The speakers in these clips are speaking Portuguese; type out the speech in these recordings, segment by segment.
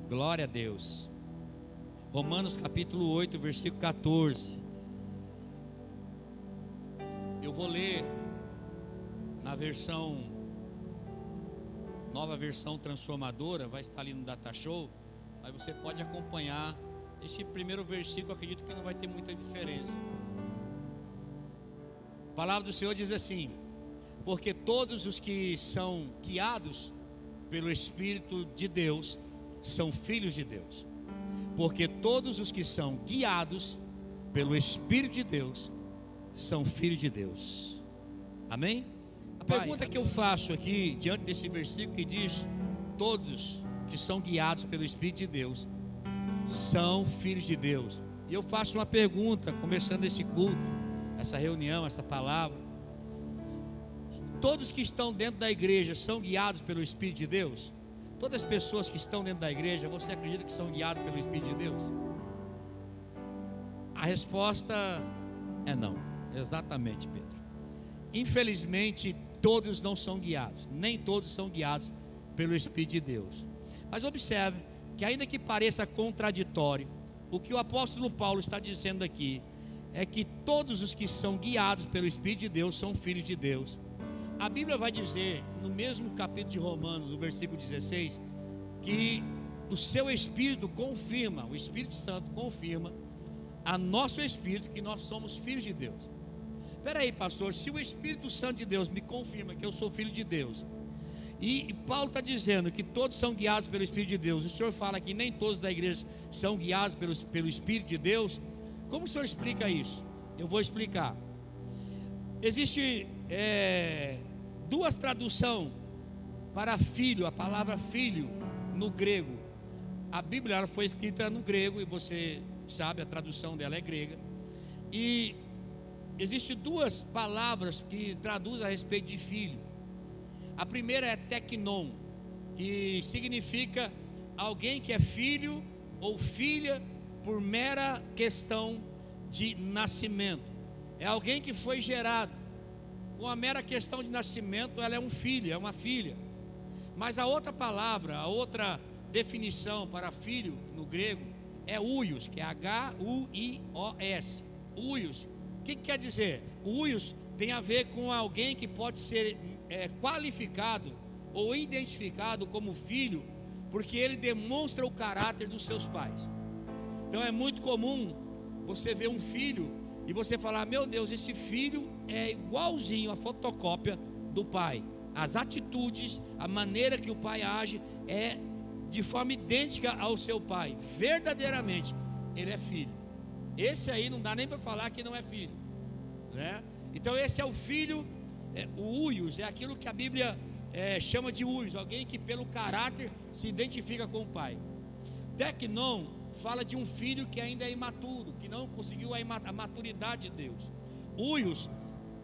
Glória a Deus. Romanos capítulo 8, versículo 14. Eu vou ler na versão, nova versão transformadora, vai estar ali no Data Show. Aí você pode acompanhar. Esse primeiro versículo, acredito que não vai ter muita diferença. A palavra do Senhor diz assim: porque todos os que são guiados pelo Espírito de Deus são filhos de Deus. Porque todos os que são guiados pelo Espírito de Deus são filhos de Deus. Amém? A pergunta que eu faço aqui, diante desse versículo que diz: todos que são guiados pelo Espírito de Deus são filhos de Deus. E eu faço uma pergunta, começando esse culto, essa reunião, essa palavra: todos que estão dentro da igreja são guiados pelo Espírito de Deus? Todas as pessoas que estão dentro da igreja, você acredita que são guiados pelo Espírito de Deus? A resposta é não. Exatamente, Pedro. Infelizmente, todos não são guiados. Nem todos são guiados pelo Espírito de Deus. Mas observe que, ainda que pareça contraditório, o que o apóstolo Paulo está dizendo aqui é que todos os que são guiados pelo Espírito de Deus são filhos de Deus. A Bíblia vai dizer, no mesmo capítulo de Romanos, no versículo 16, que o seu Espírito confirma, o Espírito Santo confirma a nosso Espírito que nós somos filhos de Deus. Espera aí, pastor, se o Espírito Santo de Deus me confirma que eu sou filho de Deus, e Paulo está dizendo que todos são guiados pelo Espírito de Deus, o senhor fala que nem todos da igreja são guiados pelo Espírito de Deus, como o senhor explica isso? Eu vou explicar. Existe duas traduções para filho, a palavra filho no grego. A Bíblia ela foi escrita no grego, e você sabe, a tradução dela é grega. E existem duas palavras que traduzem a respeito de filho. A primeira é teknon, que significa alguém que é filho ou filha por mera questão de nascimento. É alguém que foi gerado com a mera questão de nascimento, ela é um filho, é uma filha. Mas a outra palavra, a outra definição para filho no grego é huios, que é H-U-I-O-S. Huios, o que quer dizer? Huios tem a ver com alguém que pode ser qualificado ou identificado como filho, porque ele demonstra o caráter dos seus pais. Então é muito comum você ver um filho e você falar: meu Deus, esse filho é igualzinho a fotocópia do pai. As atitudes, a maneira que o pai age é de forma idêntica ao seu pai. Verdadeiramente, ele é filho. Esse aí não dá nem para falar que não é filho, né? Então esse é o filho, o huios, é aquilo que a Bíblia chama de huios, alguém que pelo caráter se identifica com o pai. Teknon fala de um filho que ainda é imaturo, que não conseguiu a maturidade de Deus. Huios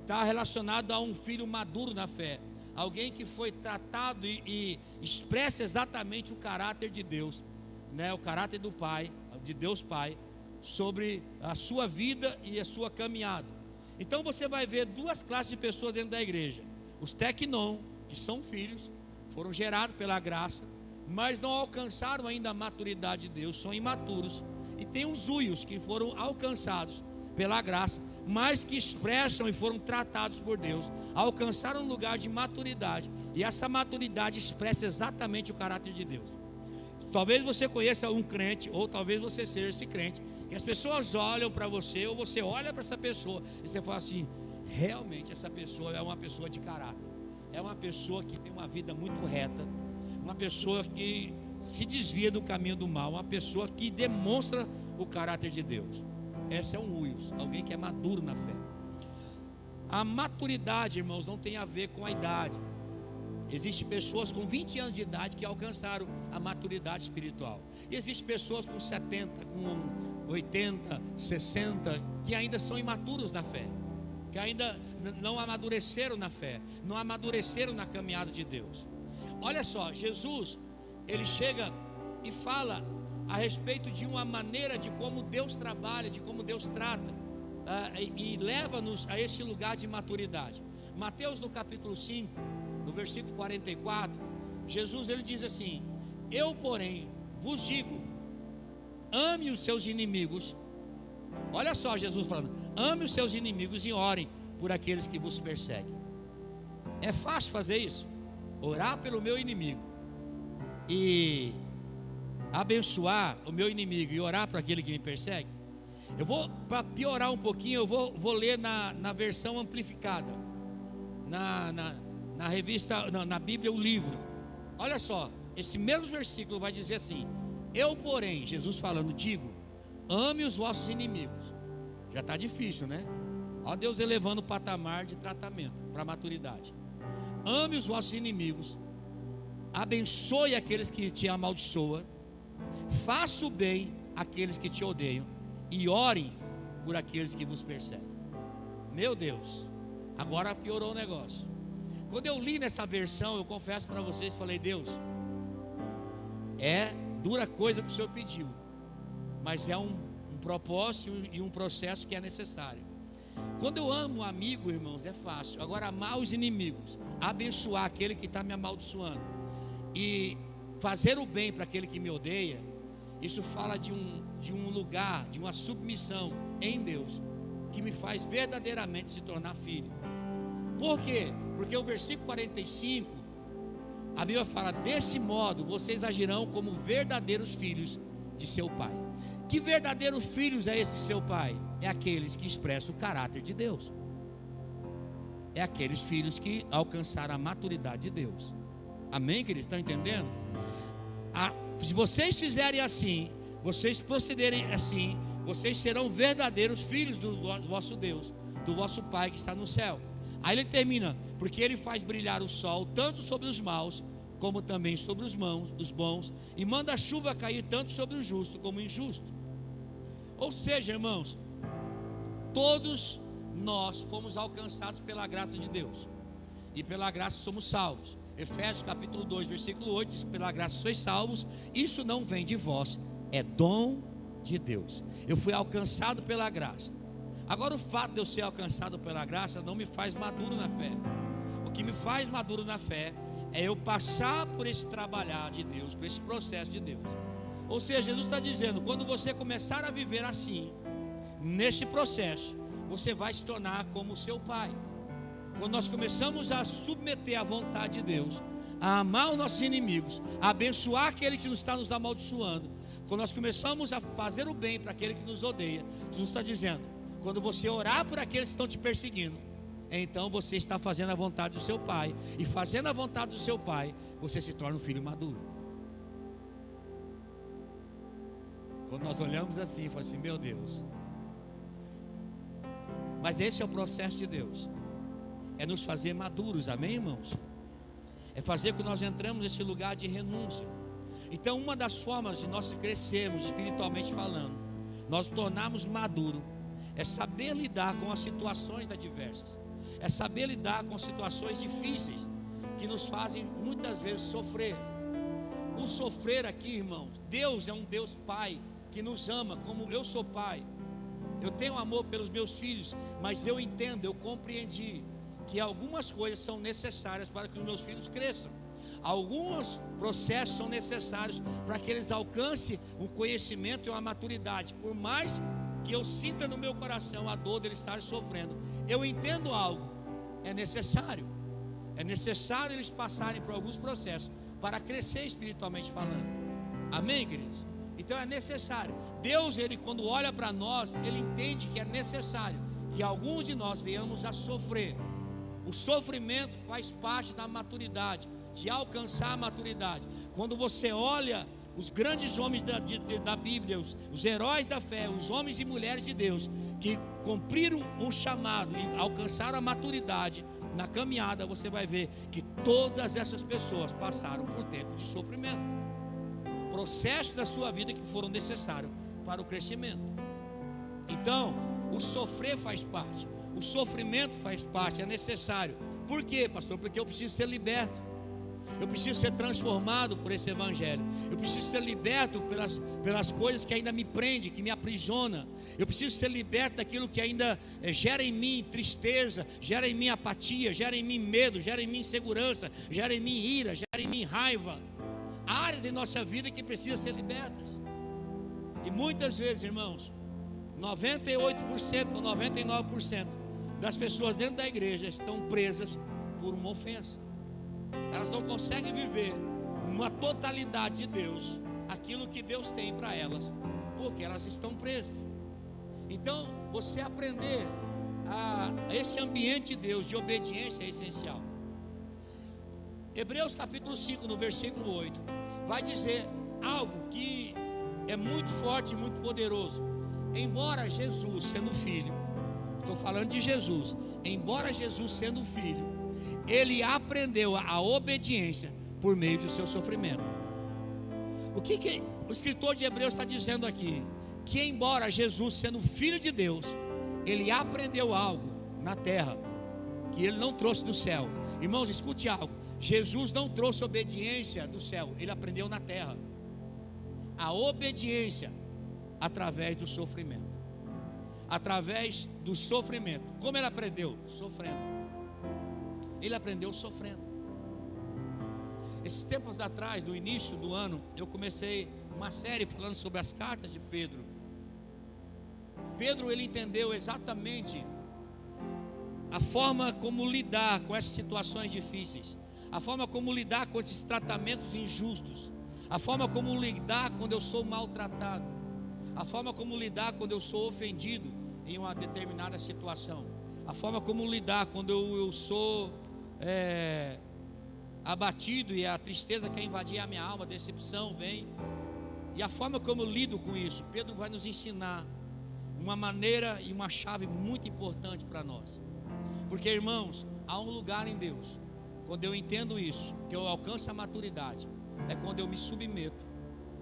está relacionado a um filho maduro na fé, alguém que foi tratado e expressa exatamente o caráter de Deus, né? O caráter do Pai, de Deus Pai, sobre a sua vida e a sua caminhada. Então você vai ver duas classes de pessoas dentro da igreja: os teknon, que são filhos, foram gerados pela graça, mas não alcançaram ainda a maturidade de Deus, são imaturos. E tem os huios, que foram alcançados pela graça, mas que expressam e foram tratados por Deus, alcançaram um lugar de maturidade, e essa maturidade expressa exatamente o caráter de Deus. Talvez você conheça um crente, ou talvez você seja esse crente, que as pessoas olham para você, ou você olha para essa pessoa e você fala assim: realmente essa pessoa é uma pessoa de caráter, é uma pessoa que tem uma vida muito reta, uma pessoa que se desvia do caminho do mal, uma pessoa que demonstra o caráter de Deus. Esse é um huios, alguém que é maduro na fé. A maturidade, irmãos, não tem a ver com a idade. Existem pessoas com 20 anos de idade que alcançaram a maturidade espiritual, e existem pessoas com 70, com 80, 60 que ainda são imaturos na fé, que ainda não amadureceram na fé, não amadureceram na caminhada de Deus. Olha só, Jesus, ele chega e fala a respeito de uma maneira de como Deus trabalha, de como Deus trata, e leva-nos a esse lugar de maturidade. Mateus, no capítulo 5, no versículo 44, Jesus ele diz assim: eu, porém, vos digo, ame os seus inimigos. Olha só Jesus falando, ame os seus inimigos e orem por aqueles que vos perseguem. É fácil fazer isso? Orar pelo meu inimigo e abençoar o meu inimigo e orar para aquele que me persegue? Eu vou, para piorar um pouquinho, eu vou ler na versão amplificada, na revista, na Bíblia, o livro. Olha só, esse mesmo versículo vai dizer assim: eu, porém, Jesus falando, digo, ame os vossos inimigos. Já está difícil, né? Ó Deus elevando o patamar de tratamento para a maturidade. Ame os vossos inimigos, abençoe aqueles que te amaldiçoam, faça o bem àqueles que te odeiam e orem por aqueles que vos perseguem. Meu Deus, agora piorou o negócio. Quando eu li nessa versão, eu confesso para vocês, falei, Deus, é dura coisa que o Senhor pediu, mas é um propósito e um processo que é necessário. Quando eu amo um amigo, irmãos, é fácil. Agora, amar os inimigos, abençoar aquele que está me amaldiçoando e fazer o bem para aquele que me odeia, isso fala de um lugar, de uma submissão em Deus, que me faz verdadeiramente se tornar filho. Por quê? Porque o versículo 45, a Bíblia fala, desse modo vocês agirão como verdadeiros filhos de seu pai. Que verdadeiros filhos é esse de seu pai? É aqueles que expressam o caráter de Deus. É aqueles filhos que alcançaram a maturidade de Deus. Amém, queridos? Estão entendendo? Se vocês fizerem assim, vocês procederem assim, vocês serão verdadeiros filhos do vosso Deus, do vosso Pai que está no céu. Aí ele termina, porque ele faz brilhar o sol tanto sobre os maus, como também sobre os bons, e manda a chuva cair tanto sobre o justo como o injusto. Ou seja, irmãos, todos nós fomos alcançados pela graça de Deus, e pela graça somos salvos. Efésios capítulo 2, versículo 8 diz, pela graça sois salvos, isso não vem de vós, é dom de Deus. Eu fui alcançado pela graça. Agora, o fato de eu ser alcançado pela graça não me faz maduro na fé. O que me faz maduro na fé é eu passar por esse trabalhar de Deus, por esse processo de Deus. Ou seja, Jesus está dizendo, quando você começar a viver assim, neste processo, você vai se tornar como o seu pai. Quando nós começamos a submeter à vontade de Deus, a amar os nossos inimigos, a abençoar aquele que nos está nos amaldiçoando, quando nós começamos a fazer o bem para aquele que nos odeia, Jesus está dizendo, quando você orar por aqueles que estão te perseguindo, então você está fazendo a vontade do seu pai, e fazendo a vontade do seu pai, você se torna um filho maduro. Quando nós olhamos assim, falamos assim, meu Deus. Mas esse é o processo de Deus, é nos fazer maduros, amém, irmãos? É fazer com que nós entramos nesse lugar de renúncia. Então, uma das formas de nós crescermos espiritualmente falando, nós tornarmos maduro, é saber lidar com as situações adversas, é saber lidar com situações difíceis que nos fazem muitas vezes sofrer. O sofrer aqui, irmãos, Deus é um Deus Pai que nos ama como eu sou pai. Eu tenho amor pelos meus filhos, mas eu entendo, eu compreendi que algumas coisas são necessárias para que os meus filhos cresçam. Alguns processos são necessários para que eles alcancem um conhecimento e uma maturidade. Por mais que eu sinta no meu coração a dor deles estarem sofrendo, eu entendo algo, é necessário eles passarem por alguns processos para crescer espiritualmente falando. Amém, queridos? Então é necessário. Deus, ele quando olha para nós, ele entende que é necessário que alguns de nós venhamos a sofrer. O sofrimento faz parte da maturidade, de alcançar a maturidade. Quando você olha os grandes homens da Bíblia, os heróis da fé, os homens e mulheres de Deus, que cumpriram um chamado e alcançaram a maturidade na caminhada, você vai ver que todas essas pessoas passaram por tempo de sofrimento, processos da sua vida que foram necessários para o crescimento. Então, o sofrer faz parte, o sofrimento faz parte, é necessário. Por quê, pastor? Porque eu preciso ser liberto, eu preciso ser transformado por esse evangelho, eu preciso ser liberto pelas coisas que ainda me prendem, que me aprisiona. Eu preciso ser liberto daquilo que ainda gera em mim tristeza, gera em mim apatia, gera em mim medo, gera em mim insegurança, gera em mim ira, gera em mim raiva. áreas em nossa vida que precisam ser libertas. E muitas vezes, irmãos, 98% ou 99% das pessoas dentro da igreja estão presas por uma ofensa. Elas não conseguem viver uma totalidade de Deus, aquilo que Deus tem para elas, porque elas estão presas. Então, você aprender a esse ambiente de Deus de obediência é essencial. Hebreus capítulo 5, no versículo 8, vai dizer algo que é muito forte e muito poderoso. Embora Jesus sendo filho, estou falando de Jesus, embora Jesus sendo filho, ele aprendeu a obediência por meio do seu sofrimento. O que o escritor de Hebreus está dizendo aqui? Que embora Jesus sendo filho de Deus, ele aprendeu algo na terra que ele não trouxe do céu. Irmãos, escute algo: Jesus não trouxe obediência do céu, ele aprendeu na terra a obediência através do sofrimento. Através do sofrimento. Como ele aprendeu? Sofrendo. Ele aprendeu sofrendo. Esses tempos atrás, no início do ano, eu comecei uma série falando sobre as cartas de Pedro. Pedro, ele entendeu exatamente a forma como lidar com essas situações difíceis, a forma como lidar com esses tratamentos injustos, a forma como lidar quando eu sou maltratado, a forma como lidar quando eu sou ofendido em uma determinada situação, a forma como lidar quando eu sou abatido e a tristeza quer invadir a minha alma, a decepção vem, e a forma como eu lido com isso. Pedro vai nos ensinar uma maneira e uma chave muito importante para nós, porque, irmãos, há um lugar em Deus. Quando eu entendo isso, que eu alcanço a maturidade, é quando eu me submeto,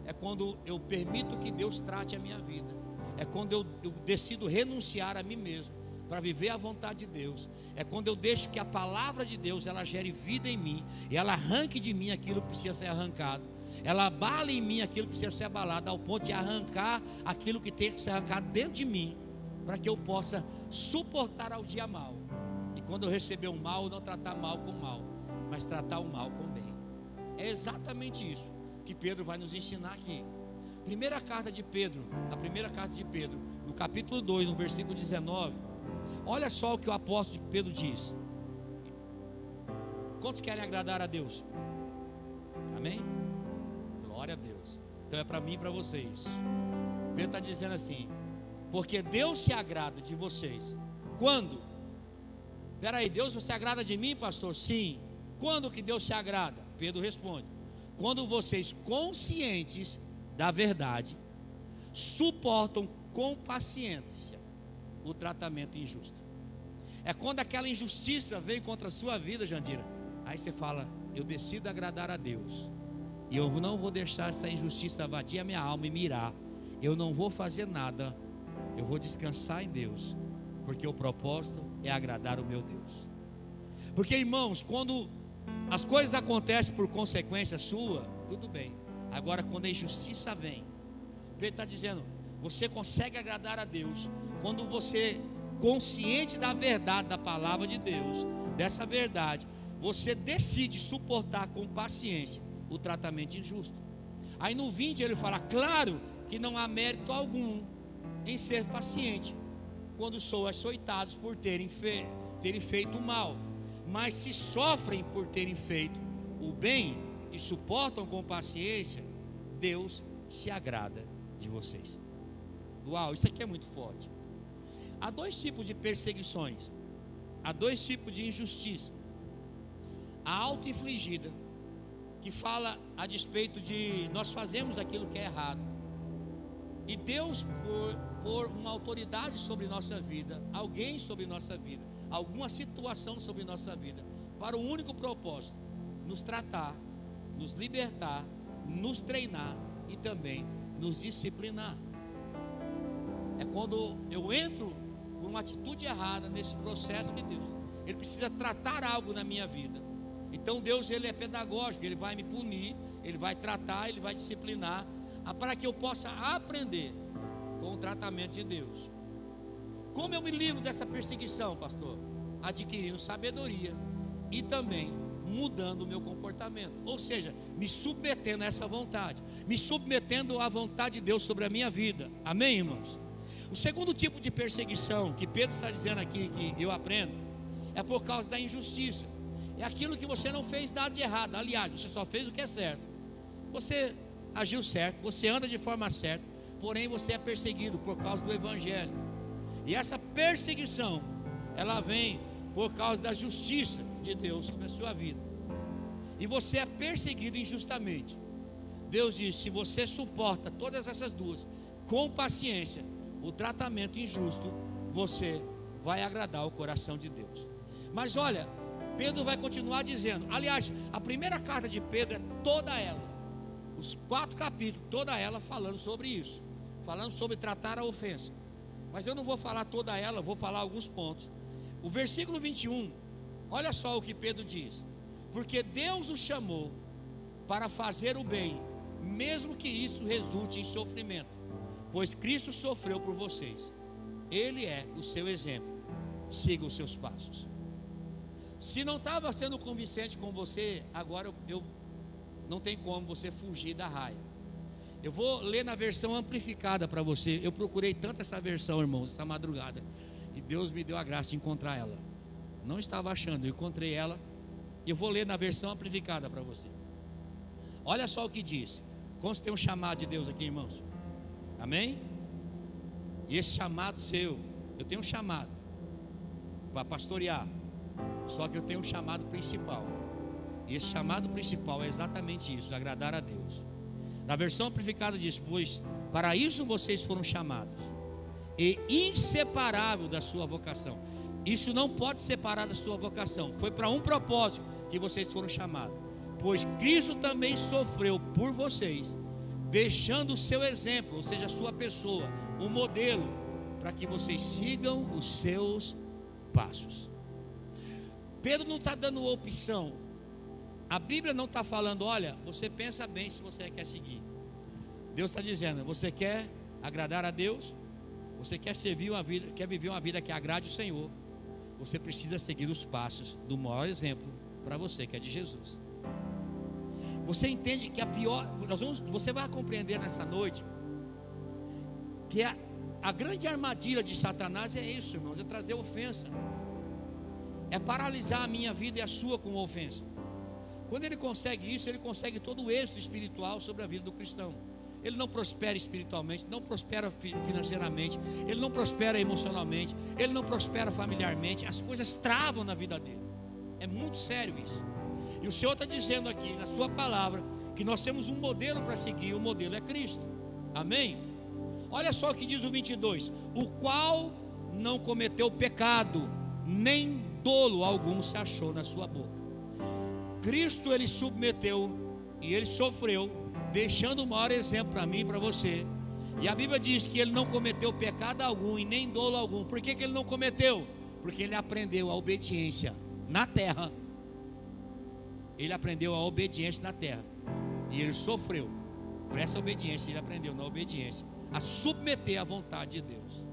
é quando eu permito que Deus trate a minha vida, é quando eu decido renunciar a mim mesmo para viver a vontade de Deus, é quando eu deixo que a palavra de Deus ela gere vida em mim, e ela arranque de mim aquilo que precisa ser arrancado, ela abale em mim aquilo que precisa ser abalado, ao ponto de arrancar aquilo que tem que ser arrancado dentro de mim, para que eu possa suportar ao dia mal. E quando eu receber um mal, não tratar mal com mal, mas tratar o mal com bem. É exatamente isso que Pedro vai nos ensinar aqui. A primeira carta de Pedro, no capítulo 2, no versículo 19, olha só o que o apóstolo Pedro diz. Quantos querem agradar a Deus? Amém? Glória a Deus. Então é para mim e para vocês. Pedro está dizendo assim: porque Deus se agrada de vocês. Quando? Espera aí, Deus se agrada de mim, pastor? Sim. Quando que Deus se agrada? Pedro responde: quando vocês, conscientes da verdade, suportam com paciência o tratamento injusto. É quando aquela injustiça vem contra a sua vida, Jandira, aí você fala: eu decido agradar a Deus, e eu não vou deixar essa injustiça invadir a minha alma e mirar. Eu não vou fazer nada, eu vou descansar em Deus, porque o propósito é agradar o meu Deus. Porque, irmãos, quando as coisas acontecem por consequência sua, tudo bem. Agora, quando a injustiça vem, Pedro está dizendo: você consegue agradar a Deus quando você, consciente da verdade da palavra de Deus, dessa verdade, você decide suportar com paciência o tratamento injusto. Aí no 20 ele fala: claro que não há mérito algum em ser paciente quando sou açoitados por terem feito o mal, mas se sofrem por terem feito o bem e suportam com paciência, Deus se agrada de vocês. Uau, isso aqui é muito forte. Há dois tipos de perseguições, há dois tipos de injustiça: a auto-infligida, que fala a despeito de nós fazemos aquilo que é errado, e Deus, por uma autoridade sobre nossa vida, alguém sobre nossa vida, alguma situação sobre nossa vida, para o único propósito: nos tratar, nos libertar, nos treinar e também nos disciplinar. É quando eu entro com uma atitude errada nesse processo que Deus, Ele precisa tratar algo na minha vida. Então Deus, Ele é pedagógico, Ele vai me punir, Ele vai tratar, Ele vai disciplinar, para que eu possa aprender com o tratamento de Deus. Como eu me livro dessa perseguição, pastor? Adquirindo sabedoria e também mudando o meu comportamento, ou seja, me submetendo a essa vontade, me submetendo à vontade de Deus sobre a minha vida. Amém, irmãos? O segundo tipo de perseguição que Pedro está dizendo aqui, que eu aprendo, é por causa da injustiça. É aquilo que você não fez nada de errado, aliás, você só fez o que é certo. Você agiu certo, você anda de forma certa, porém você é perseguido por causa do evangelho. E essa perseguição, ela vem por causa da justiça de Deus sobre a sua vida. E você é perseguido injustamente. Deus diz: se você suporta todas essas duas com paciência, o tratamento injusto, você vai agradar o coração de Deus. Mas olha, Pedro vai continuar dizendo. Aliás, a primeira carta de Pedro é toda ela, os 4 capítulos, toda ela falando sobre isso, falando sobre tratar a ofensa. Mas eu não vou falar toda ela, vou falar alguns pontos. O versículo 21, olha só o que Pedro diz: porque Deus o chamou para fazer o bem, mesmo que isso resulte em sofrimento, pois Cristo sofreu por vocês. Ele é o seu exemplo, siga os seus passos. Se não estava sendo convincente com você, agora eu não tem como você fugir da raia. Eu vou ler na versão amplificada para você. Eu procurei tanto essa versão, irmãos, essa madrugada, e Deus me deu a graça de encontrar ela. Não estava achando, eu encontrei ela. Eu vou ler na versão amplificada para você. Olha só o que diz. Como tem um chamado de Deus aqui, irmãos? Amém? E esse chamado seu, eu tenho um chamado para pastorear, só que eu tenho um chamado principal. E esse chamado principal é exatamente isso: agradar a Deus. Na versão amplificada diz: pois para isso vocês foram chamados, e inseparável da sua vocação. Isso não pode separar da sua vocação. Foi para um propósito que vocês foram chamados. Pois Cristo também sofreu por vocês, deixando o seu exemplo, ou seja, a sua pessoa, um modelo, para que vocês sigam os seus passos. Pedro não está dando opção. A Bíblia não está falando: olha, você pensa bem se você quer seguir. Deus está dizendo: você quer agradar a Deus? Você quer servir uma vida, quer viver uma vida que agrade o Senhor? Você precisa seguir os passos do maior exemplo para você, que é de Jesus. Você entende que você vai compreender nessa noite que a grande armadilha de Satanás é isso, irmãos: é trazer ofensa, é paralisar a minha vida e a sua com ofensa. Quando ele consegue isso, ele consegue todo o êxito espiritual sobre a vida do cristão. Ele não prospera espiritualmente, não prospera financeiramente, ele não prospera emocionalmente, ele não prospera familiarmente. As coisas travam na vida dele. É muito sério isso. E o Senhor está dizendo aqui na sua palavra que nós temos um modelo para seguir. O modelo é Cristo. Amém? Olha só o que diz o 22: o qual não cometeu pecado, nem dolo algum se achou na sua boca. Cristo, ele submeteu e ele sofreu, deixando o maior exemplo para mim e para você. E a Bíblia diz que ele não cometeu pecado algum e nem dolo algum. Por que ele não cometeu? Porque ele aprendeu a obediência na terra. Ele aprendeu a obediência na terra, e ele sofreu por essa obediência. Ele aprendeu na obediência a submeter à vontade de Deus.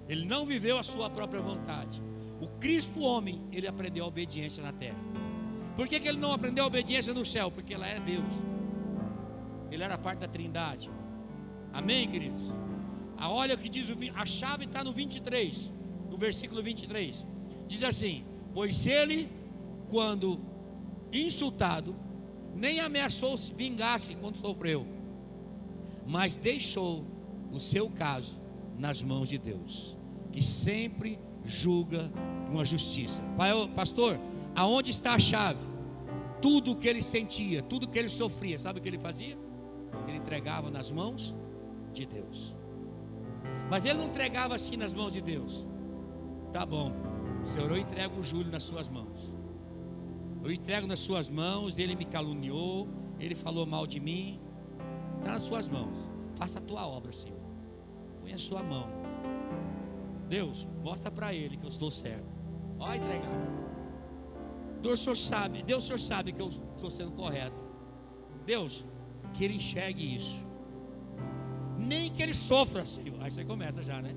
Ele não viveu a sua própria vontade. O Cristo homem, ele aprendeu a obediência na terra. Por que ele não aprendeu a obediência no céu? Porque lá é Deus. Ele era parte da Trindade. Amém, queridos? Olha o que diz, a chave está no 23, no versículo 23. Diz assim: pois ele, quando insultado, nem ameaçou se vingar-se quando sofreu, mas deixou o seu caso nas mãos de Deus, que sempre julga com a justiça. Pastor, aonde está a chave? Tudo o que ele sentia, tudo o que ele sofria, sabe o que ele fazia? Ele entregava nas mãos de Deus. Mas ele não entregava assim nas mãos de Deus. Tá bom, Senhor, eu entrego o Júlio nas suas mãos. Eu entrego nas suas mãos. Ele me caluniou, ele falou mal de mim. Está nas suas mãos. Faça a tua obra, Senhor. Põe a sua mão. Deus, mostra para ele que eu estou certo. Ó, entregado. Deus, o Senhor sabe que eu estou sendo correto. Deus, que ele enxergue isso. Nem que ele sofra, Senhor. Aí você começa já, né?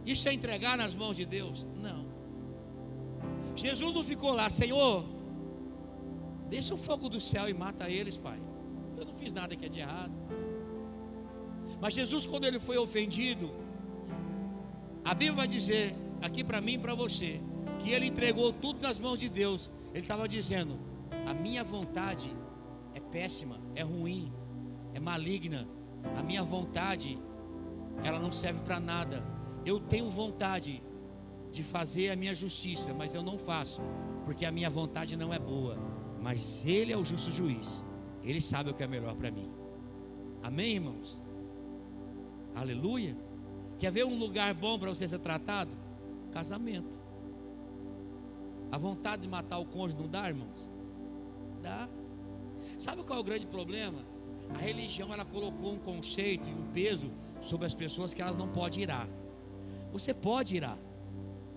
Isso é entregar nas mãos de Deus? Não. Jesus não ficou lá, Senhor, desça o fogo do céu e mata eles, Pai. Eu não fiz nada que é de errado. Mas Jesus, quando ele foi ofendido, a Bíblia vai dizer, aqui para mim e para você, que ele entregou tudo nas mãos de Deus. Ele estava dizendo: a minha vontade é péssima, é ruim, é maligna. A minha vontade, ela não serve para nada. Eu tenho vontade de fazer a minha justiça, mas eu não faço, porque a minha vontade não é boa. Mas Ele é o justo juiz, Ele sabe o que é melhor para mim. Amém, irmãos? Aleluia. Quer ver um lugar bom para você ser tratado? Casamento. A vontade de matar o cônjuge não dá, irmãos? Dá. Sabe qual é o grande problema? A religião, ela colocou um conceito e um peso sobre as pessoas que elas não podem irar. Você pode irar,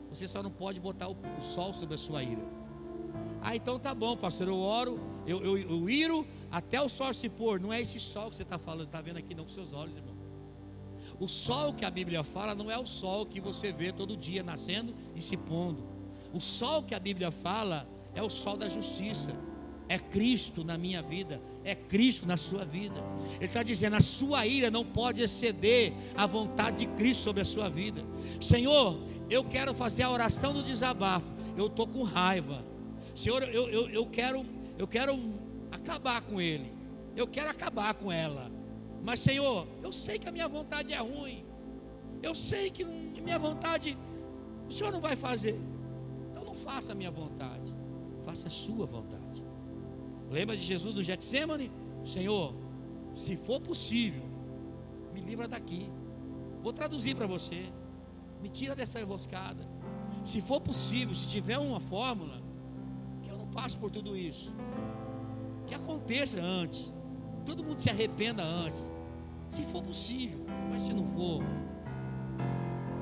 você só não pode botar o sol sobre a sua ira. Ah, então tá bom, pastor, eu oro, eu iro até o sol se pôr. Não é esse sol que você está falando, está vendo aqui não com seus olhos, irmão. O sol que a Bíblia fala não é o sol que você vê todo dia nascendo e se pondo. O sol que a Bíblia fala é o sol da justiça. É Cristo na minha vida, é Cristo na sua vida. Ele está dizendo: a sua ira não pode exceder a vontade de Cristo sobre a sua vida. Senhor, eu quero fazer a oração do desabafo. Eu estou com raiva. Senhor, eu quero acabar com ele. Eu quero acabar com ela. Mas Senhor, eu sei que a minha vontade é ruim. Eu sei que a minha vontade o Senhor não vai fazer. Então não faça a minha vontade, faça a sua vontade. Lembra de Jesus no Getsemane? Senhor, se for possível, me livra daqui. Vou traduzir para você. Me tira dessa emboscada. Se for possível, se tiver uma fórmula, que eu não passe por tudo isso, que aconteça antes, todo mundo se arrependa antes, se for possível. Mas se não for,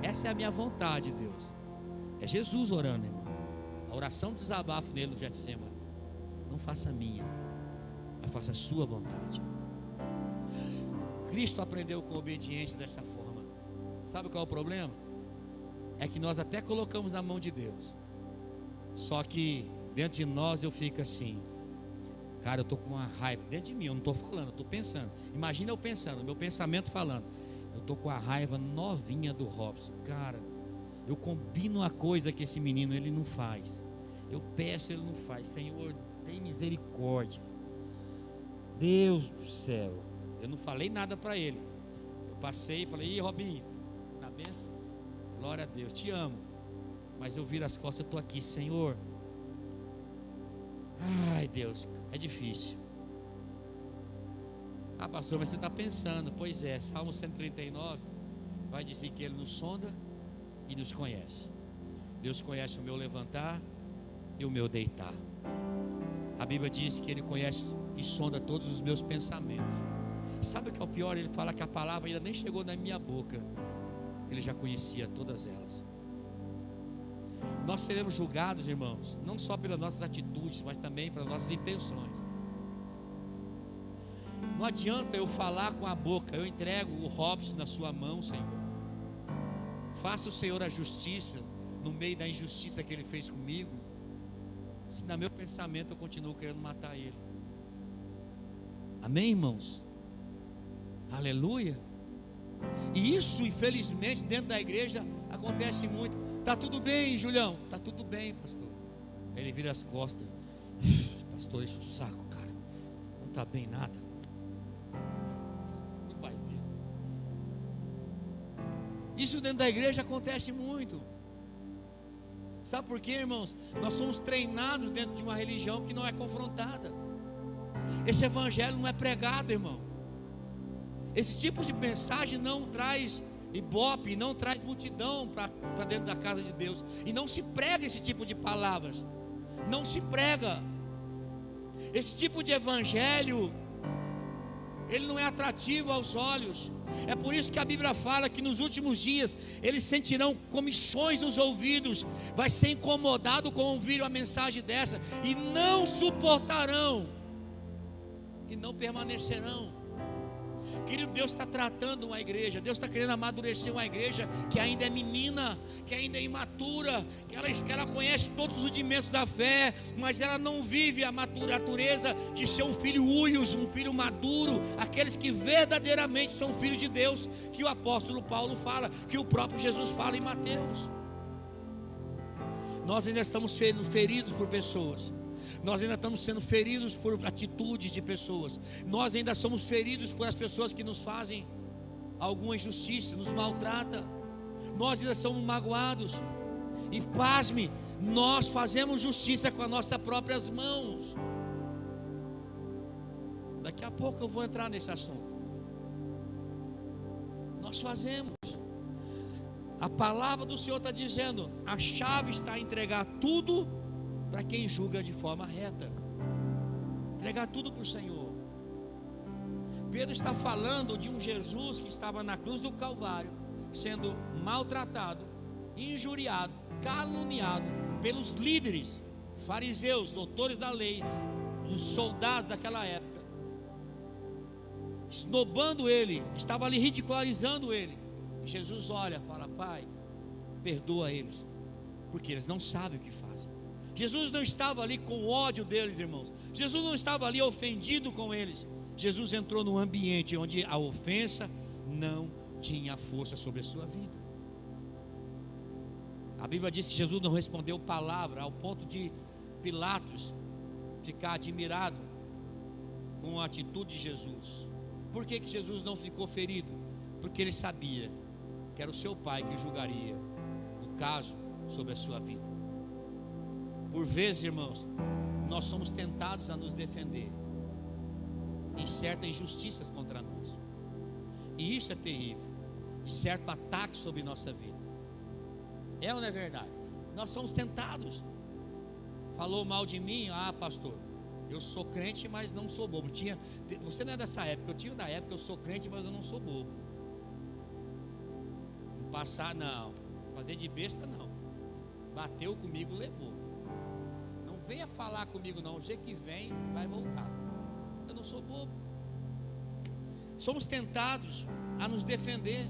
essa é a minha vontade, Deus. É Jesus orando, irmão. A oração de desabafo nele no Getsemane. Não faça a minha, mas faça a sua vontade. Cristo aprendeu com obediência dessa forma. Sabe qual é o problema? É que nós até colocamos na mão de Deus, só que dentro de nós eu fico assim: cara, eu estou com uma raiva. Dentro de mim, eu não estou falando, eu estou pensando. Imagina eu pensando, meu pensamento falando: eu estou com a raiva novinha do Robson. Cara, eu combino uma coisa que esse menino ele não faz. Eu peço, ele não faz. Senhor, tem misericórdia. Deus do céu. Eu não falei nada para ele. Eu passei e falei: ih, Robinho, na bênção? Glória a Deus, te amo. Mas eu viro as costas, eu estou aqui, Senhor. Ai, Deus, é difícil. Ah, pastor, mas você está pensando. Pois é, Salmo 139 vai dizer que Ele nos sonda e nos conhece. Deus conhece o meu levantar e o meu deitar. A Bíblia diz que Ele conhece e sonda todos os meus pensamentos. Sabe o que é o pior? Ele fala que a palavra ainda nem chegou na minha boca, Ele já conhecia todas elas. Nós seremos julgados, irmãos, não só pelas nossas atitudes, mas também pelas nossas intenções. Não adianta eu falar com a boca: eu entrego o Robson na sua mão, Senhor. Faça o Senhor a justiça no meio da injustiça que Ele fez comigo, se no meu pensamento eu continuo querendo matar ele. Amém, irmãos? Aleluia. E isso, infelizmente, dentro da igreja acontece muito. Tá tudo bem, Julião? Tá tudo bem, pastor. Ele vira as costas: pastor, enche o saco, cara. Não tá bem nada. Não faz isso. Isso dentro da igreja acontece muito. Sabe por quê, irmãos? Nós somos treinados dentro de uma religião que não é confrontada. Esse evangelho não é pregado, irmão. Esse tipo de mensagem não traz ibope, não traz multidão para dentro da casa de Deus. E não se prega esse tipo de palavras. Não se prega. Esse tipo de evangelho, ele não é atrativo aos olhos. É por isso que a Bíblia fala que nos últimos dias eles sentirão comichões nos ouvidos. Vai ser incomodado com ouvir uma mensagem dessa, e não suportarão, e não permanecerão. Querido, Deus está tratando uma igreja, Deus está querendo amadurecer uma igreja que ainda é menina, que ainda é imatura, que ela conhece todos os rudimentos da fé, mas ela não vive a natureza de ser um filho huios, um filho maduro, aqueles que verdadeiramente são filhos de Deus, que o apóstolo Paulo fala, que o próprio Jesus fala em Mateus. Nós ainda estamos sendo feridos por pessoas, nós ainda estamos sendo feridos por atitudes de pessoas, nós ainda somos feridos por as pessoas que nos fazem alguma injustiça, nos maltratam, nós ainda somos magoados. E pasme, nós fazemos justiça com as nossas próprias mãos. Daqui a pouco eu vou entrar nesse assunto. Nós fazemos. A palavra do Senhor está dizendo: a chave está a entregar tudo para quem julga de forma reta. Entregar tudo para o Senhor. Pedro está falando de um Jesus que estava na cruz do Calvário, sendo maltratado, injuriado, caluniado pelos líderes, fariseus, doutores da lei, os soldados daquela época, esnobando ele, estava ali ridicularizando ele. Jesus olha e fala: Pai, perdoa eles, porque eles não sabem o que fazem. Jesus não estava ali com ódio deles, irmãos. Jesus não estava ali ofendido com eles. Jesus entrou num ambiente onde a ofensa não tinha força sobre a sua vida. A Bíblia diz que Jesus não respondeu palavra, ao ponto de Pilatos ficar admirado com a atitude de Jesus. Por que Jesus não ficou ferido? Porque ele sabia que era o seu pai que julgaria o caso sobre a sua vida. Por vezes, irmãos, nós somos tentados a nos defender em certas injustiças contra nós, e isso é terrível, certo ataque sobre nossa vida. É ou não é verdade? Nós somos tentados. Falou mal de mim: ah, pastor, eu sou crente, mas não sou bobo. Você não é dessa época, eu tinha da época: eu sou crente, mas eu não sou bobo. Não passar, não. Fazer de besta, não. Bateu comigo, levou. Não venha falar comigo, não. O jeito que vem, vai voltar. Eu não sou bobo. Somos tentados a nos defender.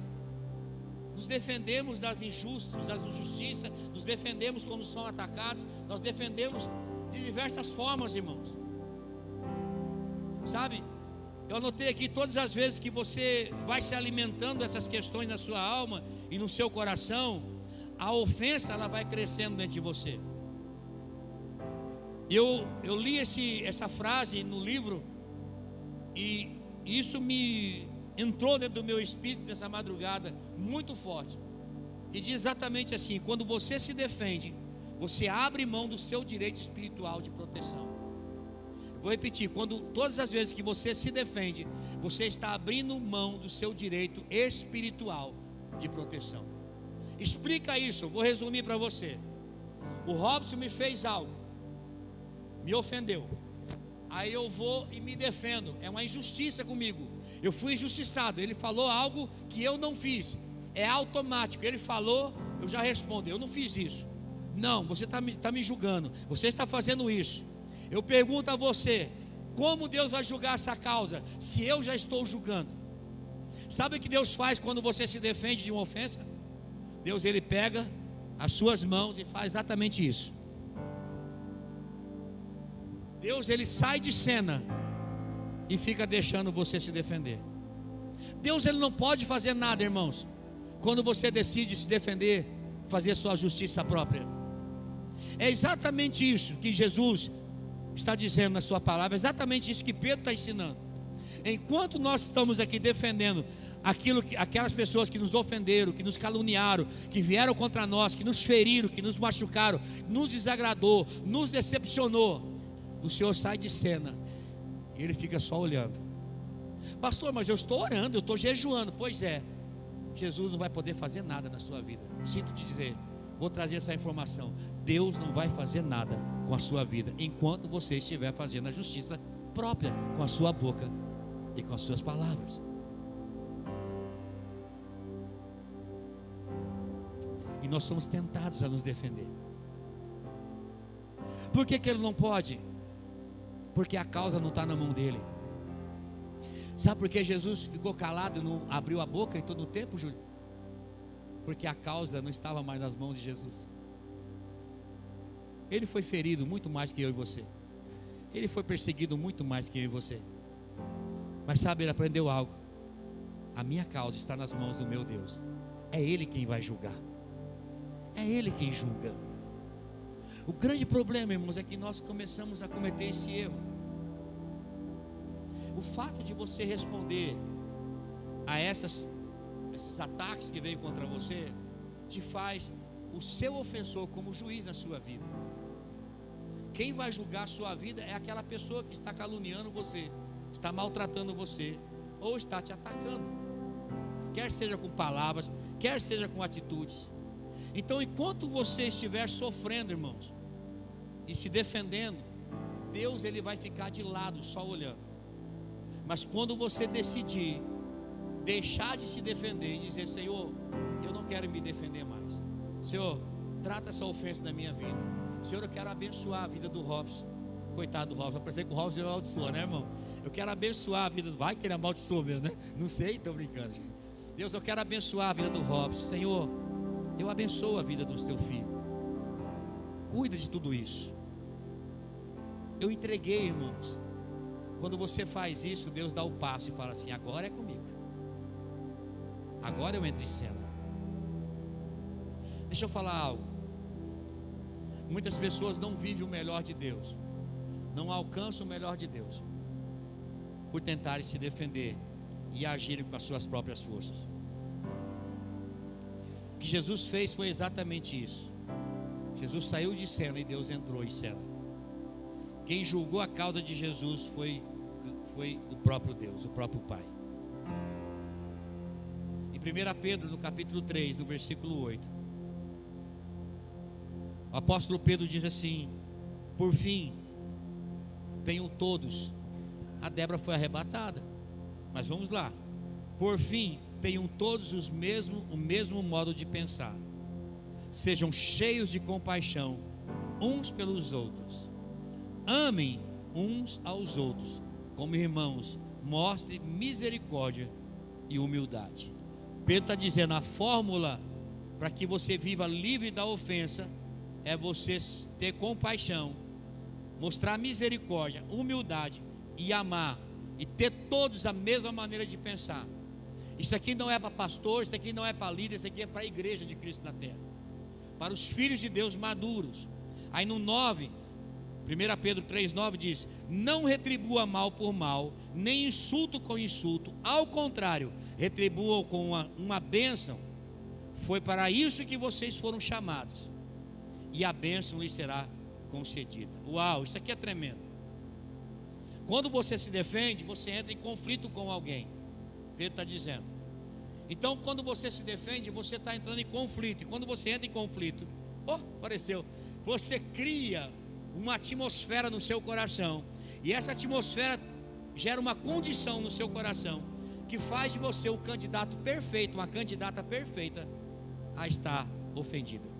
Nos defendemos das injustiças, nos defendemos quando somos atacados, nós defendemos de diversas formas, irmãos. Sabe, eu anotei aqui todas as vezes que você vai se alimentando dessas questões na sua alma e no seu coração, a ofensa ela vai crescendo dentro de você. Eu li essa frase no livro e isso me entrou dentro do meu espírito nessa madrugada muito forte, e diz exatamente assim: quando você se defende, você abre mão do seu direito espiritual de proteção. Vou repetir: todas as vezes que você se defende, você está abrindo mão do seu direito espiritual de proteção. Explica isso, eu vou resumir para você. O Robson me fez algo, me ofendeu, aí eu vou e me defendo, é uma injustiça comigo. Eu fui injustiçado, ele falou algo que eu não fiz, é automático, ele falou, eu já respondo: eu não fiz isso. Não, você está me julgando, você está fazendo isso. Eu pergunto a você: como Deus vai julgar essa causa, se eu já estou julgando? Sabe o que Deus faz quando você se defende de uma ofensa? Deus, ele pega as suas mãos e faz exatamente isso. Deus, ele sai de cena e fica deixando você se defender. Deus, ele não pode fazer nada, irmãos, quando você decide se defender, fazer sua justiça própria. É exatamente isso que Jesus está dizendo na sua palavra, é exatamente isso que Pedro está ensinando. Enquanto nós estamos aqui defendendo aquelas pessoas que nos ofenderam, que nos caluniaram, que vieram contra nós, que nos feriram, que nos machucaram, nos desagradou, nos decepcionou, o Senhor sai de cena e ele fica só olhando. Pastor, mas eu estou orando, eu estou jejuando. Pois é, Jesus não vai poder fazer nada na sua vida. Sinto te dizer, vou trazer essa informação: Deus não vai fazer nada com a sua vida enquanto você estiver fazendo a justiça própria com a sua boca e com as suas palavras. E nós somos tentados a nos defender. Por que ele não pode? Porque a causa não está na mão dele. Sabe por que Jesus ficou calado e não abriu a boca em todo o tempo, Júlio? Porque a causa não estava mais nas mãos de Jesus. Ele foi ferido muito mais que eu e você. Ele foi perseguido muito mais que eu e você. Mas sabe, ele aprendeu algo. A minha causa está nas mãos do meu Deus. É Ele quem vai julgar. É Ele quem julga. O grande problema, irmãos, é que nós começamos a cometer esse erro. O fato de você responder a esses ataques que veio contra você, te faz o seu ofensor como juiz na sua vida. Quem vai julgar a sua vida é aquela pessoa que está caluniando você, está maltratando você, ou está te atacando, quer seja com palavras, quer seja com atitudes. Então, enquanto você estiver sofrendo, irmãos, e se defendendo, Deus ele vai ficar de lado só olhando. Mas quando você decidir deixar de se defender e dizer: Senhor, eu não quero me defender mais. Senhor, trata essa ofensa na minha vida. Senhor, eu quero abençoar a vida do Robson. Coitado do Robson, parece que o Robson amaldiçoa, né, irmão? Eu quero abençoar a vida do... Vai que ele amaldiçoa mesmo, né? Não sei, estou brincando, gente. Deus, eu quero abençoar a vida do Robson. Senhor, eu abençoo a vida do teu filho. Cuida de tudo isso. Eu entreguei, irmãos. Quando você faz isso, Deus dá o passo e fala assim: agora é comigo. Agora eu entro em cena. Deixa eu falar algo. Muitas pessoas não vivem o melhor de Deus, não alcançam o melhor de Deus, por tentarem se defender e agirem com as suas próprias forças. O que Jesus fez foi exatamente isso. Jesus saiu de cena e Deus entrou em cena. Quem julgou a causa de Jesus foi o próprio Deus, o próprio Pai. Em 1 Pedro, no capítulo 3, no versículo 8, o apóstolo Pedro diz assim: por fim, tenham todos. A Débora foi arrebatada, mas vamos lá. Por fim, tenham todos o mesmo modo de pensar. Sejam cheios de compaixão uns pelos outros. Amem uns aos outros como irmãos. Mostre misericórdia e humildade. Pedro está dizendo: a fórmula para que você viva livre da ofensa é você ter compaixão, mostrar misericórdia, humildade e amar, e ter todos a mesma maneira de pensar. Isso aqui não é para pastor, isso aqui não é para líder, isso aqui é para a igreja de Cristo na terra, para os filhos de Deus maduros. Aí no 9, 1 Pedro 3,9 diz: não retribua mal por mal, nem insulto com insulto, ao contrário, retribuam com uma bênção. Foi para isso que vocês foram chamados, e a bênção lhe será concedida. Uau, isso aqui é tremendo. Quando você se defende, você entra em conflito com alguém. Pedro está dizendo. Então, quando você se defende, você está entrando em conflito. E quando você entra em conflito, apareceu, você cria uma atmosfera no seu coração. E essa atmosfera gera uma condição no seu coração que faz de você o candidato perfeito, uma candidata perfeita a estar ofendida.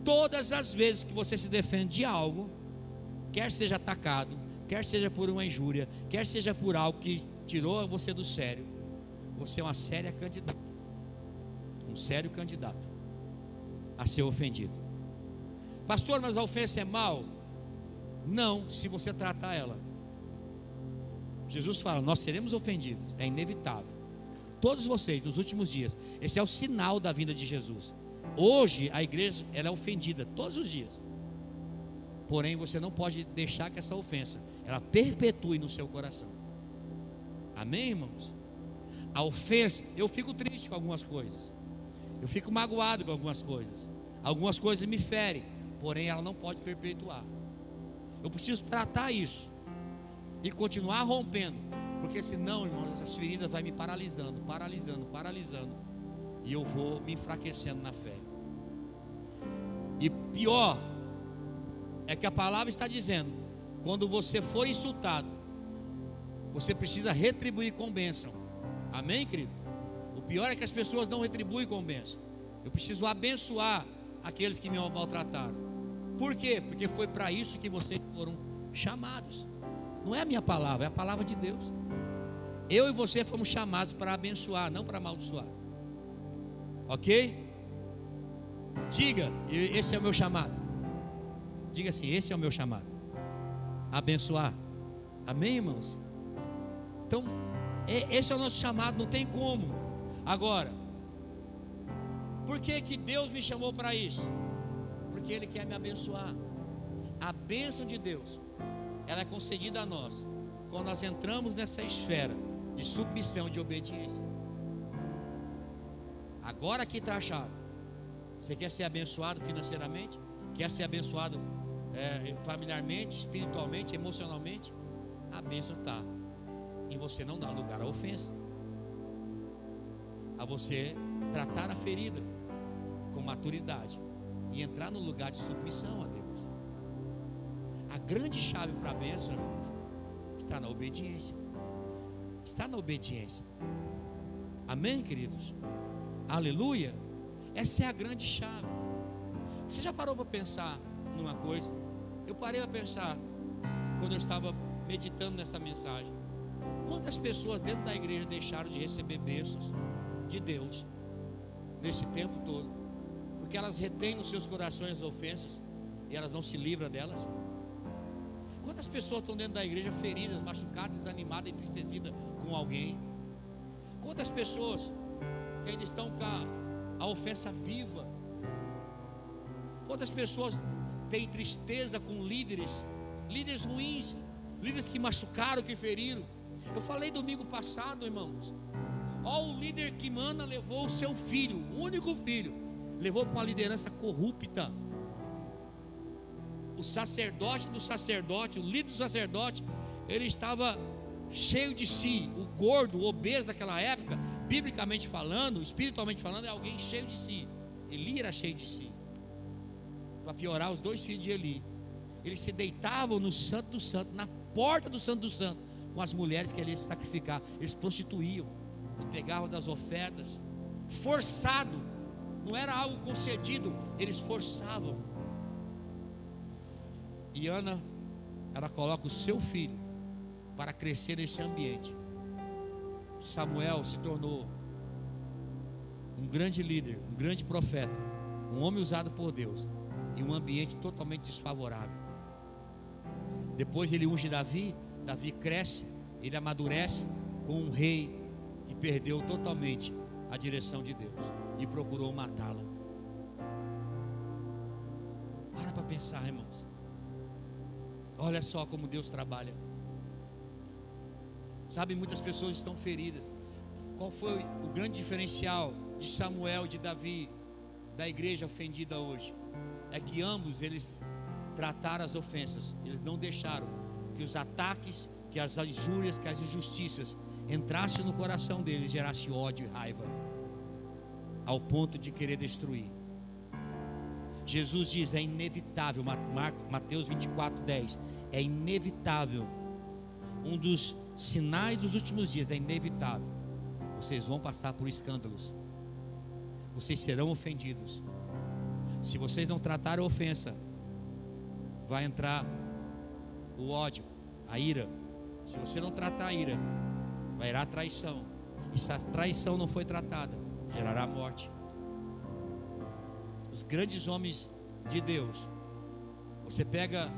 Todas as vezes que você se defende de algo, quer seja atacado, quer seja por uma injúria, quer seja por algo que tirou você do sério, você é uma séria candidata, um sério candidato a ser ofendido. Pastor, mas a ofensa é mal? Não, se você tratar ela. Jesus fala: nós seremos ofendidos, é inevitável. Todos vocês, nos últimos dias, esse é o sinal da vinda de Jesus. Hoje a igreja ela é ofendida todos os dias. Porém, você não pode deixar que essa ofensa ela perpetue no seu coração. Amém, irmãos? A ofensa, eu fico triste com algumas coisas, eu fico magoado com algumas coisas me ferem, porém ela não pode perpetuar. Eu preciso tratar isso e continuar rompendo, porque senão, irmãos, essas feridas vai me paralisando, e eu vou me enfraquecendo na fé. E pior é que a palavra está dizendo: quando você for insultado, você precisa retribuir com bênção. Amém, querido? O pior é que as pessoas não retribuem com bênção. Eu preciso abençoar aqueles que me maltrataram. Por quê? Porque foi para isso que vocês foram chamados. Não é a minha palavra, é a palavra de Deus. Eu e você fomos chamados para abençoar, não para amaldiçoar. Ok? Diga, esse é o meu chamado. Diga assim, esse é o meu chamado. Abençoar. Amém, irmãos? Então, esse é o nosso chamado, não tem como. Agora, por que Deus me chamou para isso? Porque Ele quer me abençoar. A bênção de Deus, ela é concedida a nós quando nós entramos nessa esfera de submissão, de obediência. Agora aqui está a chave. Você quer ser abençoado financeiramente? Quer ser abençoado familiarmente, espiritualmente, emocionalmente? A bênção está em você não dar lugar à ofensa, a você tratar a ferida com maturidade e entrar no lugar de submissão a Deus. A grande chave para a bênção, irmãos, está na obediência. Está na obediência. Amém, queridos? Aleluia. Essa é a grande chave. Você já parou para pensar numa coisa? Eu parei para pensar quando eu estava meditando nessa mensagem. Quantas pessoas dentro da igreja deixaram de receber bênçãos de Deus nesse tempo todo? Porque elas retêm nos seus corações as ofensas e elas não se livram delas. Quantas pessoas estão dentro da igreja feridas, machucadas, desanimadas, entristecidas com alguém? Quantas pessoas que ainda estão com a ofensa viva? Quantas pessoas têm tristeza com líderes ruins, líderes que machucaram, que feriram? Eu falei domingo passado, irmãos. Ó, o líder que manda levou o seu filho, o único filho, levou para uma liderança corrupta. O sacerdote do sacerdote, o líder do sacerdote, ele estava cheio de si. O gordo, o obeso daquela época, biblicamente falando, espiritualmente falando, é alguém cheio de si. Eli era cheio de si. Para piorar, os dois filhos de Eli, eles se deitavam no Santo do Santo, na porta do Santo do Santo, com as mulheres que ele ia se sacrificar. Eles prostituíam e pegavam das ofertas, forçado, não era algo concedido, eles forçavam. E Ana, ela coloca o seu filho para crescer nesse ambiente. Samuel se tornou um grande líder, um grande profeta, um homem usado por Deus, em um ambiente totalmente desfavorável. Depois ele unge Davi, Davi cresce, ele amadurece com um rei que perdeu totalmente a direção de Deus e procurou matá-lo. Para pensar, irmãos. Olha só como Deus trabalha. Sabe, muitas pessoas estão feridas. Qual foi o grande diferencial de Samuel e de Davi, da igreja ofendida hoje? É que ambos eles trataram as ofensas. Eles não deixaram que os ataques, que as injúrias, que as injustiças entrassem no coração deles e gerasse ódio e raiva, ao ponto de querer destruir. Jesus diz, é inevitável, Mateus 24:10, é inevitável, um dos sinais dos últimos dias é inevitável, vocês vão passar por escândalos, vocês serão ofendidos. Se vocês não tratarem a ofensa, vai entrar o ódio, a ira. Se você não tratar a ira, vai ir a traição, e se a traição não foi tratada, gerará morte. Os grandes homens de Deus, você pega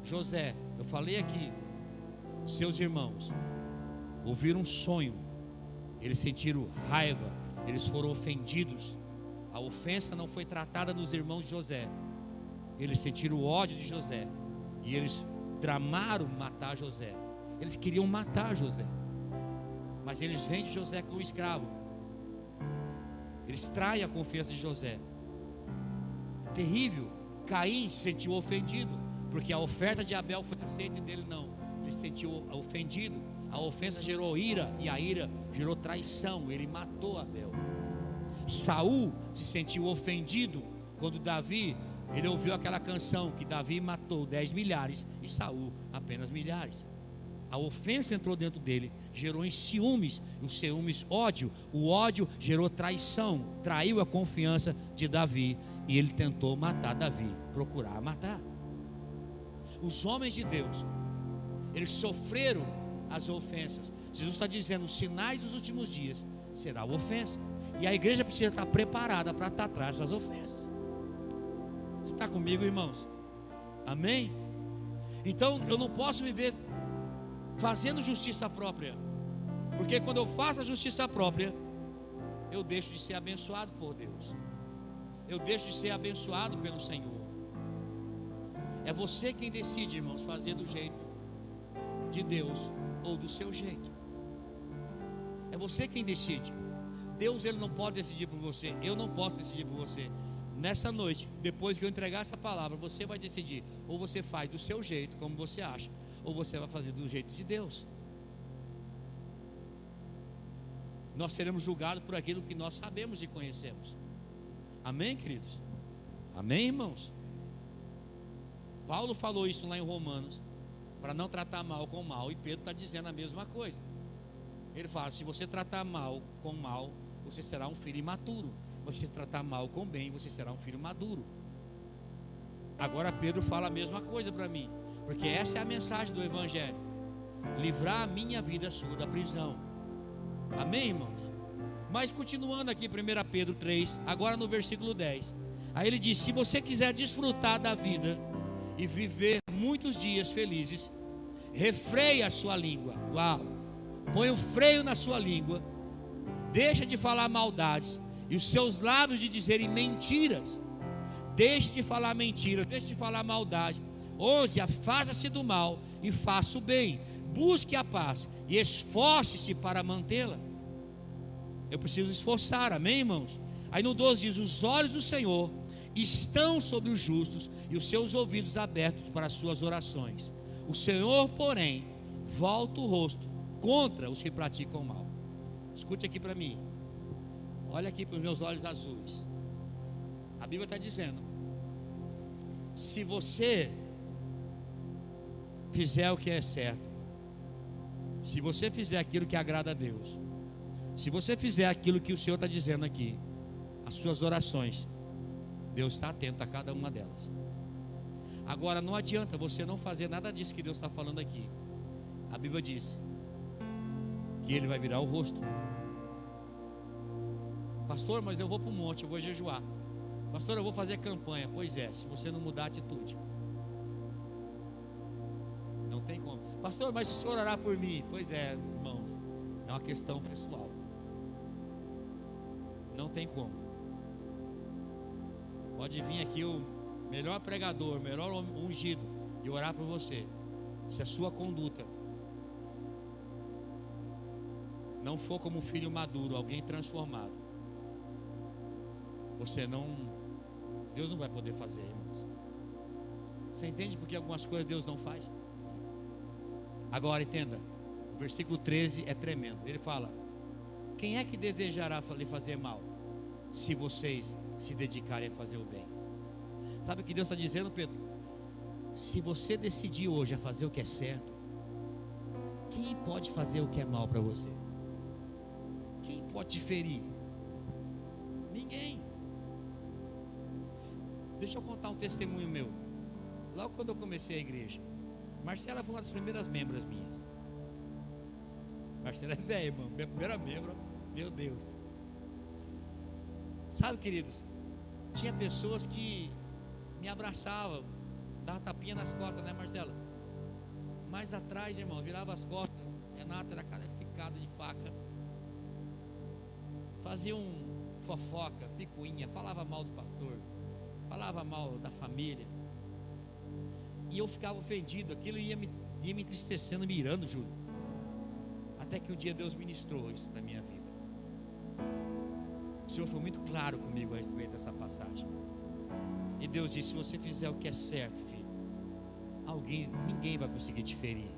José, eu falei aqui, seus irmãos ouviram um sonho, eles sentiram raiva, eles foram ofendidos, a ofensa não foi tratada nos irmãos de José, eles sentiram o ódio de José, e eles tramaram matar José, eles queriam matar José, mas eles vendem José como escravo, eles traem a confiança de José. Terrível. Caim se sentiu ofendido, porque a oferta de Abel foi aceita e dele não. Ele se sentiu ofendido. A ofensa gerou ira, e a ira gerou traição. Ele matou Abel. Saul se sentiu ofendido quando Davi, ele ouviu aquela canção que Davi matou 10 milhares e Saul apenas milhares. A ofensa entrou dentro dele, gerou em ciúmes, os ciúmes ódio, o ódio gerou traição, traiu a confiança de Davi, e ele tentou matar Davi, procurar matar. Os homens de Deus, Eles sofreram as ofensas. Jesus está dizendo: os sinais dos últimos dias será a ofensa. E a igreja precisa estar preparada para estar atrás dessas ofensas. Você está comigo, irmãos? Amém? Então eu não posso viver fazendo justiça própria, porque quando eu faço a justiça própria, eu deixo de ser abençoado por Deus, eu deixo de ser abençoado pelo Senhor. É você quem decide, irmãos, fazer do jeito de Deus ou do seu jeito. É você quem decide. Deus, ele não pode decidir por você, eu não posso decidir por você. Nessa noite, depois que eu entregar essa palavra, você vai decidir. Ou você faz do seu jeito, como você acha, ou você vai fazer do jeito de Deus. Nós seremos julgados por aquilo que nós sabemos e conhecemos. Amém, queridos? Amém, irmãos? Paulo falou isso lá em Romanos, para não tratar mal com mal, e Pedro está dizendo a mesma coisa. Ele fala: se você tratar mal com mal, você será um filho imaturo. Você tratar mal com bem, você será um filho maduro. Agora Pedro fala a mesma coisa para mim, porque essa é a mensagem do Evangelho: livrar a minha vida sua da prisão. Amém, irmãos? Mas continuando aqui, 1 Pedro 3, agora no versículo 10, aí ele diz: se você quiser desfrutar da vida e viver muitos dias felizes, refreie a sua língua. Uau! Põe o freio na sua língua, deixa de falar maldades, e os seus lábios de dizerem mentiras. Deixe de falar mentiras, deixe de falar maldade. 11, afasta-se do mal e faça o bem, busque a paz e esforce-se para mantê-la. Eu preciso esforçar, amém, irmãos? Aí no 12 diz: os olhos do Senhor estão sobre os justos e os seus ouvidos abertos para as suas orações. O Senhor, porém, volta o rosto contra os que praticam o mal. Escute aqui para mim. Olha aqui para os meus olhos azuis. A Bíblia está dizendo: se você fizer o que é certo, se você fizer aquilo que agrada a Deus, se você fizer aquilo que o Senhor está dizendo aqui, as suas orações, Deus está atento a cada uma delas. Agora não adianta você não fazer nada disso que Deus está falando aqui. A Bíblia diz que Ele vai virar o rosto. Pastor, mas eu vou para o monte, eu vou jejuar. Pastor, eu vou fazer campanha. Pois é, se você não mudar a atitude, não tem como. Pastor, mas se o senhor orar por mim? Pois é, irmãos, é uma questão pessoal. Não tem como. Pode vir aqui o melhor pregador, o melhor ungido e orar por você. Se a sua conduta não for como um filho maduro, alguém transformado, Deus não vai poder fazer, irmãos. Você entende porque algumas coisas Deus não faz? Agora entenda, o versículo 13 é tremendo. Ele fala: quem é que desejará lhe fazer mal, se vocês se dedicarem a fazer o bem? Sabe o que Deus está dizendo, Pedro? Se você decidir hoje a fazer o que é certo, quem pode fazer o que é mal para você? Quem pode te ferir? Ninguém. Deixa eu contar um testemunho meu. Logo quando eu comecei a igreja, Marcela foi uma das primeiras membros minhas. Marcela é velha, irmão. Minha primeira membro, meu Deus. Sabe, queridos, tinha pessoas que me abraçavam, dava tapinha nas costas, né, Marcela? Mais atrás, irmão, virava as costas. Renata era calificada de faca. Fazia fofoca, picuinha, falava mal do pastor, falava mal da família. E eu ficava ofendido, aquilo ia me entristecendo, me irando, Júlio. Até que um dia Deus ministrou isso na minha vida. O Senhor foi muito claro comigo a respeito dessa passagem. E Deus disse: se você fizer o que é certo, filho, ninguém vai conseguir te ferir.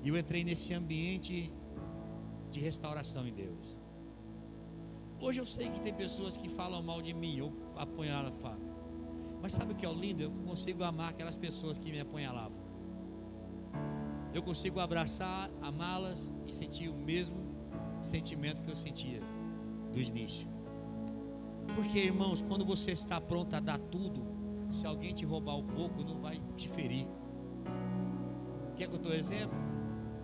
E eu entrei nesse ambiente de restauração em Deus. Hoje eu sei que tem pessoas que falam mal de mim, ou apunhalam a faca. Mas sabe o que é o lindo? Eu consigo amar aquelas pessoas que me apunhalavam. Eu consigo abraçar, amá-las e sentir o mesmo sentimento que eu sentia do início. Porque, irmãos, quando você está pronto a dar tudo, se alguém te roubar um pouco, não vai te ferir. Quer que eu dou exemplo?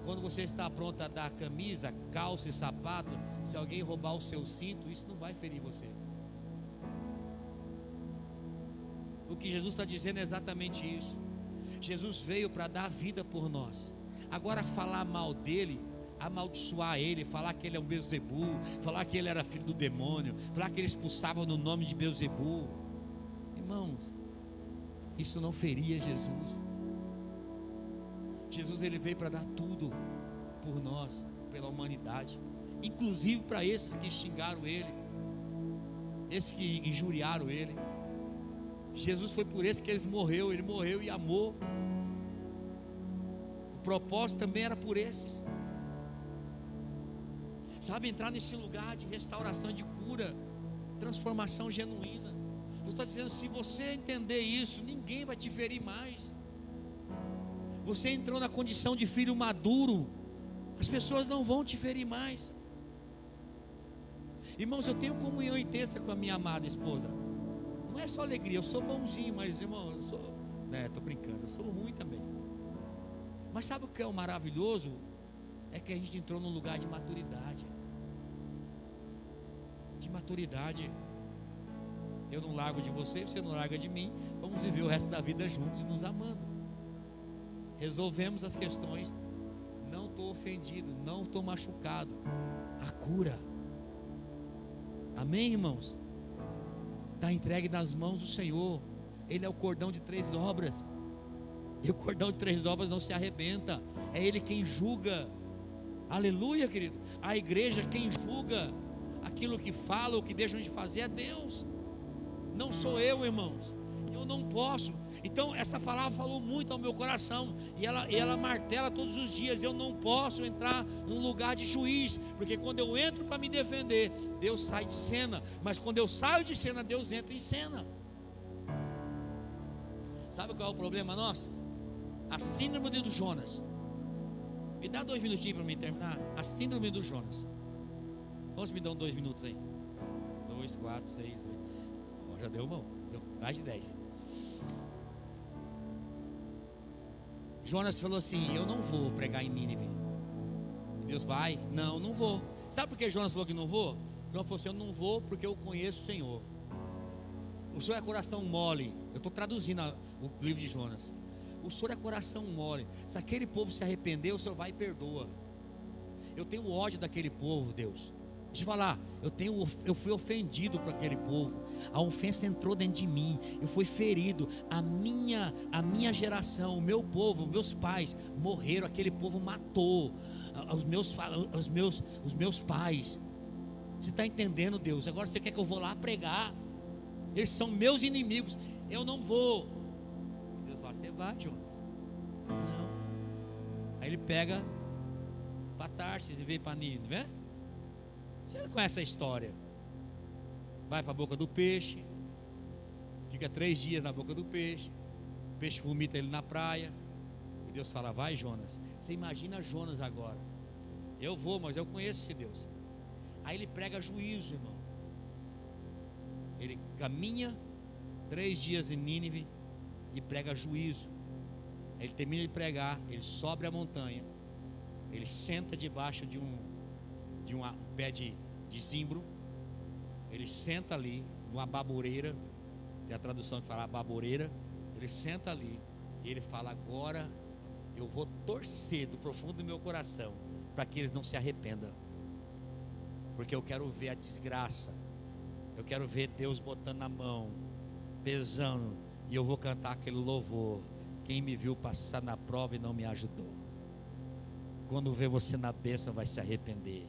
Quando você está pronto a dar camisa, calça e sapato, se alguém roubar o seu cinto, isso não vai ferir você. O que Jesus está dizendo é exatamente isso. Jesus veio para dar vida por nós. Agora falar mal dele, amaldiçoar ele, falar que ele é um Beelzebu, falar que ele era filho do demônio, falar que ele expulsava no nome de Beelzebu, irmãos, isso não feria Jesus. Jesus, ele veio para dar tudo por nós, pela humanidade, inclusive para esses que xingaram ele, esses que injuriaram ele. Jesus foi por esse que ele morreu e amou. O propósito também era por esses. Sabe, entrar nesse lugar de restauração, de cura, transformação genuína. Deus está dizendo, se você entender isso, ninguém vai te ferir mais. Você entrou na condição de filho maduro, as pessoas não vão te ferir mais. Irmãos, eu tenho comunhão intensa com a minha amada esposa. Não é só alegria, eu sou bonzinho, mas irmão, eu sou, tô brincando, eu sou ruim também. Mas sabe o que é o maravilhoso? É que a gente entrou num lugar de maturidade. De maturidade. Eu não largo de você, você não larga de mim. Vamos viver o resto da vida juntos, nos amando. Resolvemos as questões. Não estou ofendido, não estou machucado. A cura. Amém, irmãos? Está entregue nas mãos do Senhor. Ele é o cordão de 3 dobras. E o cordão de 3 dobras não se arrebenta. É Ele quem julga. Aleluia, querido. A igreja, quem julga aquilo que fala ou que deixam de fazer é Deus. Não sou eu, irmãos. Eu não posso. Então essa palavra falou muito ao meu coração. E ela martela todos os dias. Eu não posso entrar num lugar de juiz, porque quando eu entro para me defender, Deus sai de cena. Mas quando eu saio de cena, Deus entra em cena. Sabe qual é o problema nosso? A síndrome do Jonas. Me dá 2 minutinhos para mim terminar. A síndrome do Jonas. Vamos me dar 2 minutos aí. 2, 4, 6, 8. Já deu mão. Deu mais de 10. Jonas falou assim: eu não vou pregar em Nínive. Deus vai? Não, não vou. Sabe por que Jonas falou que não vou? Jonas falou assim: eu não vou porque eu conheço o Senhor. O Senhor é coração mole. Eu estou traduzindo o livro de Jonas. O Senhor é coração mole. Se aquele povo se arrepender, o Senhor vai e perdoa. Eu tenho ódio daquele povo, Deus. Deixa eu falar, eu fui ofendido por aquele povo. A ofensa entrou dentro de mim. Eu fui ferido. A minha geração, o meu povo, meus pais morreram. Aquele povo matou os meus pais. Você está entendendo, Deus? Agora você quer que eu vou lá pregar? Eles são meus inimigos. Eu não vou. Deus fala: você vai, João. Não. Aí ele pega para Tarsis e veio para Nínive, né? Você conhece a história? Vai para a boca do peixe, fica 3 dias na boca do peixe, o peixe vomita ele na praia, e Deus fala: vai, Jonas. Você imagina Jonas agora. Eu vou, mas eu conheço esse Deus. Aí ele prega juízo, irmão. Ele caminha 3 dias em Nínive e prega juízo. Ele termina de pregar, ele sobe a montanha, ele senta debaixo de um pé de zimbro. Ele senta ali numa baboreira. Tem a tradução que fala baboreira. Ele senta ali e ele fala: agora eu vou torcer do profundo do meu coração para que eles não se arrependam, porque eu quero ver a desgraça. Eu quero ver Deus botando a mão, pesando, e eu vou cantar aquele louvor: quem me viu passar na prova e não me ajudou, quando vê você na bênção vai se arrepender.